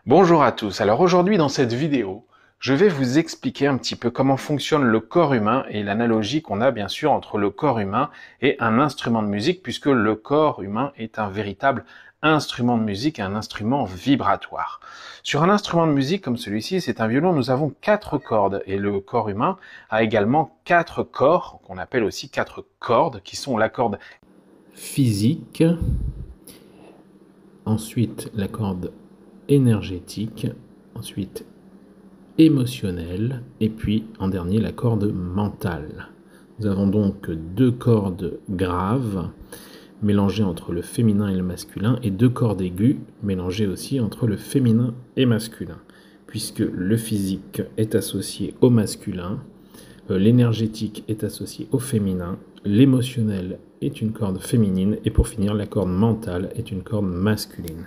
Bonjour à tous, alors aujourd'hui dans cette vidéo, je vais vous expliquer un petit peu comment fonctionne le corps humain et l'analogie qu'on a bien sûr entre le corps humain et un instrument de musique puisque le corps humain est un véritable instrument de musique et un instrument vibratoire. Sur un instrument de musique comme celui-ci, c'est un violon, nous avons 4 cordes et le corps humain a également 4 corps qu'on appelle aussi 4 cordes qui sont la corde physique, ensuite la corde énergétique, ensuite émotionnelle, et puis en dernier la corde mentale. Nous avons donc 2 cordes graves mélangées entre le féminin et le masculin, et 2 cordes aiguës mélangées aussi entre le féminin et masculin, puisque le physique est associé au masculin, l'énergétique est associé au féminin, l'émotionnel est une corde féminine, et pour finir, la corde mentale est une corde masculine.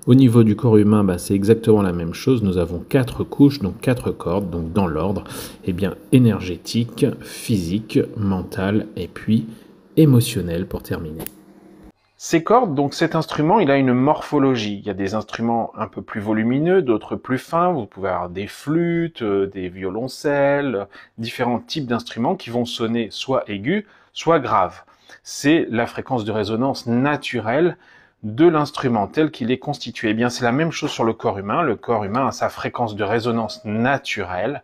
Au niveau du corps humain, c'est exactement la même chose. Nous avons 4 couches, donc 4 cordes, donc dans l'ordre, énergétique, physique, mentale, et puis émotionnel pour terminer. Ces cordes, donc cet instrument, il a une morphologie. Il y a des instruments un peu plus volumineux, d'autres plus fins. Vous pouvez avoir des flûtes, des violoncelles, différents types d'instruments qui vont sonner soit aigus, soit graves. C'est la fréquence de résonance naturelle de l'instrument tel qu'il est constitué. Eh bien, c'est la même chose sur le corps humain. Le corps humain a sa fréquence de résonance naturelle.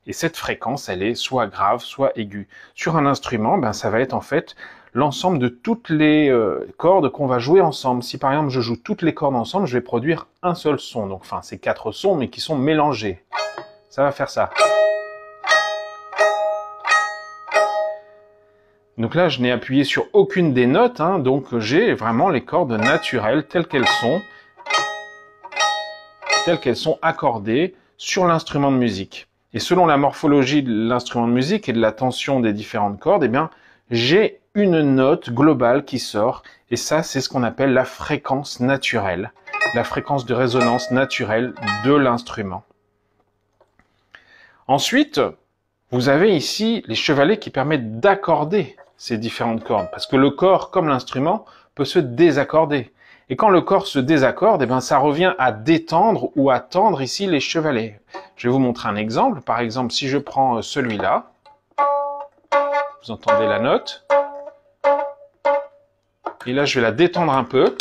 Et cette fréquence, elle est soit grave, soit aiguë. Sur un instrument, ça va être en fait l'ensemble de toutes les cordes qu'on va jouer ensemble. Si par exemple je joue toutes les cordes ensemble, je vais produire un seul son. Donc, enfin, c'est 4 sons, mais qui sont mélangés. Ça va faire ça. Donc là, je n'ai appuyé sur aucune des notes, donc j'ai vraiment les cordes naturelles telles qu'elles sont accordées sur l'instrument de musique. Et selon la morphologie de l'instrument de musique et de la tension des différentes cordes, j'ai une note globale qui sort, et ça, c'est ce qu'on appelle la fréquence naturelle, la fréquence de résonance naturelle de l'instrument. Ensuite, vous avez ici les chevalets qui permettent d'accorder ces différentes cordes, parce que le corps, comme l'instrument, peut se désaccorder. Et quand le corps se désaccorde, ça revient à détendre ou à tendre ici les chevalets. Je vais vous montrer un exemple. Par exemple, si je prends celui-là, vous entendez la note. Et là, je vais la détendre un peu.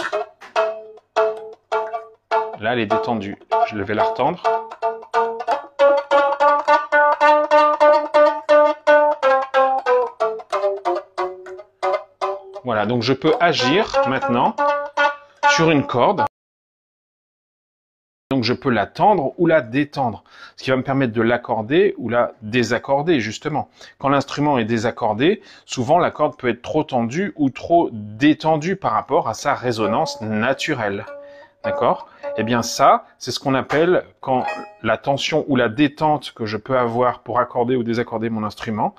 Là, elle est détendue. Je vais la retendre. Voilà, donc je peux agir maintenant sur une corde. Donc je peux la tendre ou la détendre, ce qui va me permettre de l'accorder ou la désaccorder justement. Quand l'instrument est désaccordé, souvent la corde peut être trop tendue ou trop détendue par rapport à sa résonance naturelle. D'accord ? Eh bien ça, c'est ce qu'on appelle quand la tension ou la détente que je peux avoir pour accorder ou désaccorder mon instrument,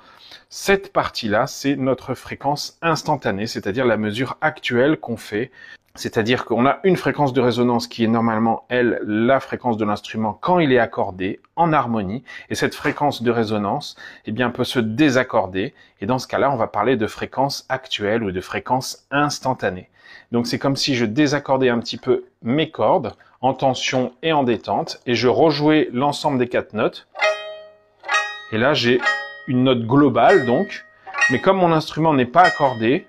cette partie-là, c'est notre fréquence instantanée, c'est-à-dire la mesure actuelle qu'on fait. C'est-à-dire qu'on a une fréquence de résonance qui est normalement, elle, la fréquence de l'instrument quand il est accordé en harmonie. Et cette fréquence de résonance, peut se désaccorder. Et dans ce cas-là, on va parler de fréquence actuelle ou de fréquence instantanée. Donc c'est comme si je désaccordais un petit peu mes cordes en tension et en détente. Et je rejouais l'ensemble des 4 notes. Et là, j'ai une note globale, donc. Mais comme mon instrument n'est pas accordé,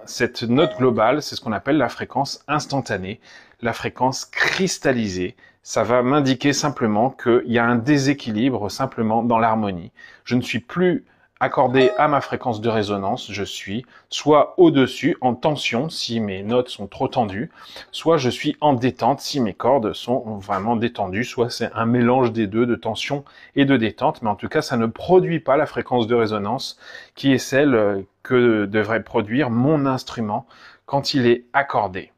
cette note globale, c'est ce qu'on appelle la fréquence instantanée, la fréquence cristallisée. Ça va m'indiquer simplement qu'il y a un déséquilibre simplement dans l'harmonie. Je ne suis plus accordé à ma fréquence de résonance, je suis soit au-dessus, en tension, si mes notes sont trop tendues, soit je suis en détente, si mes cordes sont vraiment détendues, soit c'est un mélange des deux, de tension et de détente, mais en tout cas, ça ne produit pas la fréquence de résonance qui est celle que devrait produire mon instrument quand il est accordé.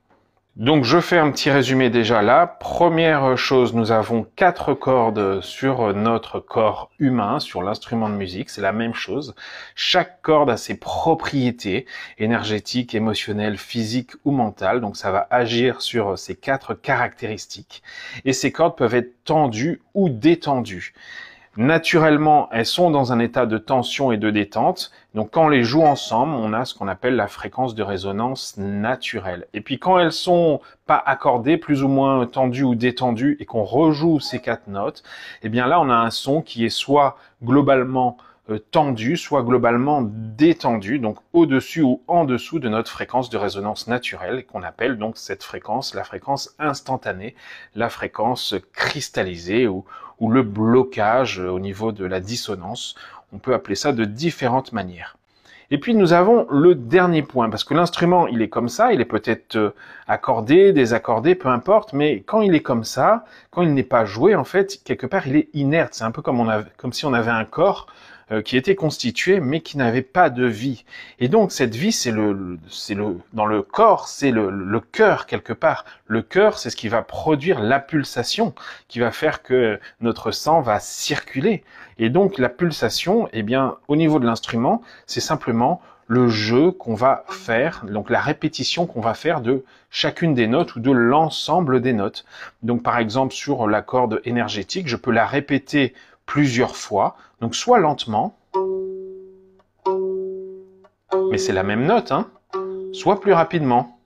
Donc je fais un petit résumé déjà là. Première chose, nous avons 4 cordes sur notre corps humain, sur l'instrument de musique, c'est la même chose. Chaque corde a ses propriétés énergétiques, émotionnelles, physiques ou mentales, donc ça va agir sur ces 4 caractéristiques. Et ces cordes peuvent être tendues ou détendues. naturellement, elles sont dans un état de tension et de détente. Donc quand on les joue ensemble, on a ce qu'on appelle la fréquence de résonance naturelle. Et puis quand elles sont pas accordées, plus ou moins tendues ou détendues, et qu'on rejoue ces 4 notes, eh bien là on a un son qui est soit globalement tendu, soit globalement détendu, donc au-dessus ou en dessous de notre fréquence de résonance naturelle, qu'on appelle donc cette fréquence, la fréquence instantanée, la fréquence cristallisée ou le blocage au niveau de la dissonance. On peut appeler ça de différentes manières. Et puis nous avons le dernier point, parce que l'instrument il est comme ça, il est peut-être accordé, désaccordé, peu importe, mais quand il est comme ça, quand il n'est pas joué, en fait, quelque part il est inerte. C'est un peu comme si on avait un corps qui était constitué mais qui n'avait pas de vie. Et donc cette vie, dans le corps, c'est le cœur quelque part. Le cœur, c'est ce qui va produire la pulsation, qui va faire que notre sang va circuler. Et donc la pulsation, eh bien, au niveau de l'instrument, c'est simplement le jeu qu'on va faire, donc la répétition qu'on va faire de chacune des notes ou de l'ensemble des notes. Donc par exemple sur la corde énergétique, je peux la répéter plusieurs fois, donc soit lentement, mais c'est la même note, hein, soit plus rapidement.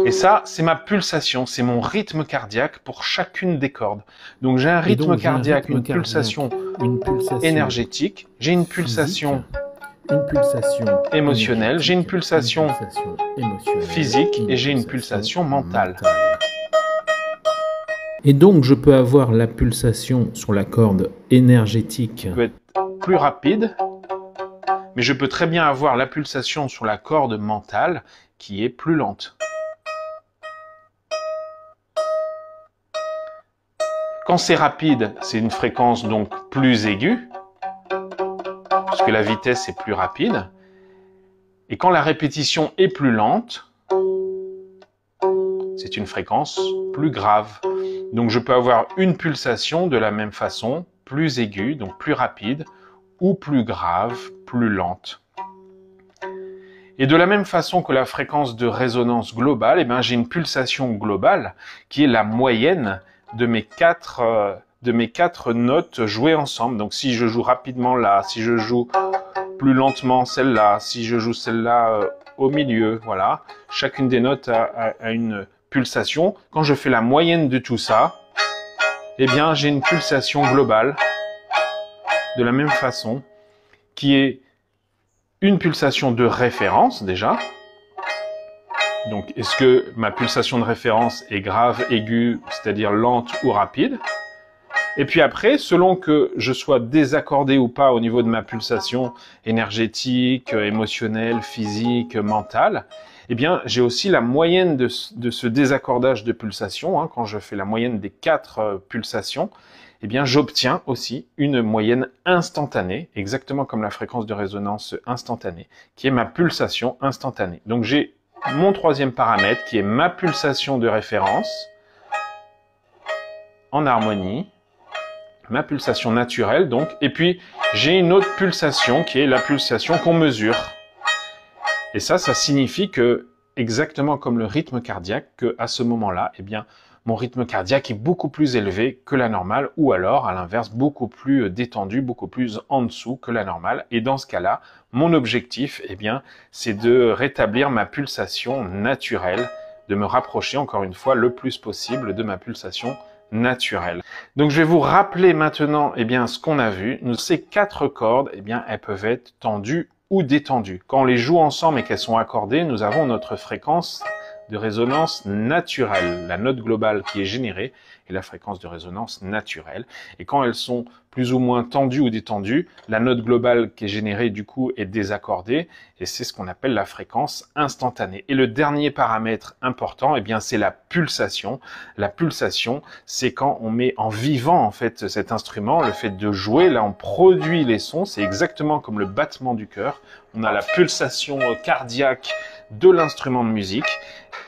Et ça, c'est ma pulsation, c'est mon rythme cardiaque pour chacune des cordes. Donc j'ai un rythme cardiaque, une pulsation énergétique, j'ai une pulsation émotionnelle, j'ai une pulsation physique et j'ai une pulsation mentale. Et donc, je peux avoir la pulsation sur la corde énergétique. Peut être plus rapide, mais je peux très bien avoir la pulsation sur la corde mentale qui est plus lente. Quand c'est rapide, c'est une fréquence donc plus aiguë, puisque la vitesse est plus rapide. Et quand la répétition est plus lente, c'est une fréquence plus grave. Donc je peux avoir une pulsation de la même façon, plus aiguë, donc plus rapide, ou plus grave, plus lente. Et de la même façon que la fréquence de résonance globale, eh bien, j'ai une pulsation globale qui est la moyenne de mes quatre notes jouées ensemble. Donc si je joue rapidement là, si je joue plus lentement celle-là, si je joue celle-là au milieu, voilà. Chacune des notes a une pulsation. Quand je fais la moyenne de tout ça, eh bien j'ai une pulsation globale de la même façon qui est une pulsation de référence déjà. Donc est-ce que ma pulsation de référence est grave, aiguë, c'est-à-dire lente ou rapide? Et puis après, selon que je sois désaccordé ou pas au niveau de ma pulsation énergétique, émotionnelle, physique, mentale, eh bien, j'ai aussi la moyenne de ce désaccordage de pulsation. Hein, quand je fais la moyenne des 4 pulsations, eh bien, j'obtiens aussi une moyenne instantanée, exactement comme la fréquence de résonance instantanée, qui est ma pulsation instantanée. Donc, j'ai mon 3e paramètre qui est ma pulsation de référence en harmonie, ma pulsation naturelle donc, et puis j'ai une autre pulsation qui est la pulsation qu'on mesure. Et ça signifie que, exactement comme le rythme cardiaque, qu'à ce moment-là, eh bien, mon rythme cardiaque est beaucoup plus élevé que la normale, ou alors, à l'inverse, beaucoup plus détendu, beaucoup plus en dessous que la normale. Et dans ce cas-là, mon objectif, eh bien, c'est de rétablir ma pulsation naturelle, de me rapprocher, encore une fois, le plus possible de ma pulsation naturelle. Donc, je vais vous rappeler maintenant, eh bien, ce qu'on a vu. Ces 4 cordes, eh bien, elles peuvent être tendues ou détendues. Quand on les joue ensemble et qu'elles sont accordées, nous avons notre fréquence de résonance naturelle, la note globale qui est générée est la fréquence de résonance naturelle. Et quand elles sont plus ou moins tendues ou détendues, la note globale qui est générée du coup est désaccordée et c'est ce qu'on appelle la fréquence instantanée. Et le dernier paramètre important, eh bien c'est la pulsation. La pulsation, c'est quand on met en vivant en fait cet instrument, le fait de jouer, là on produit les sons, c'est exactement comme le battement du cœur. On a la pulsation cardiaque de l'instrument de musique.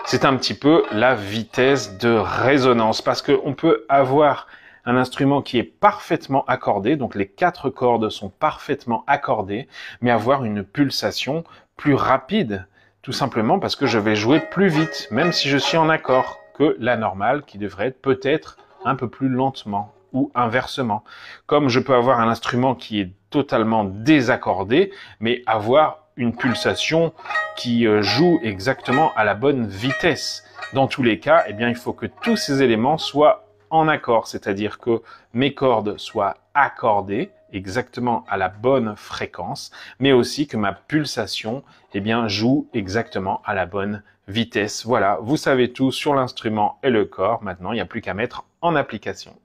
C'est un petit peu la vitesse de résonance parce qu'on peut avoir un instrument qui est parfaitement accordé, donc les 4 cordes sont parfaitement accordées, mais avoir une pulsation plus rapide, tout simplement parce que je vais jouer plus vite, même si je suis en accord, que la normale qui devrait être peut-être un peu plus lentement ou inversement. Comme je peux avoir un instrument qui est totalement désaccordé, mais avoir une pulsation qui joue exactement à la bonne vitesse. Dans tous les cas, eh bien, il faut que tous ces éléments soient en accord, c'est-à-dire que mes cordes soient accordées exactement à la bonne fréquence, mais aussi que ma pulsation, eh bien, joue exactement à la bonne vitesse. Voilà, vous savez tout sur l'instrument et le corps. Maintenant, il n'y a plus qu'à mettre en application.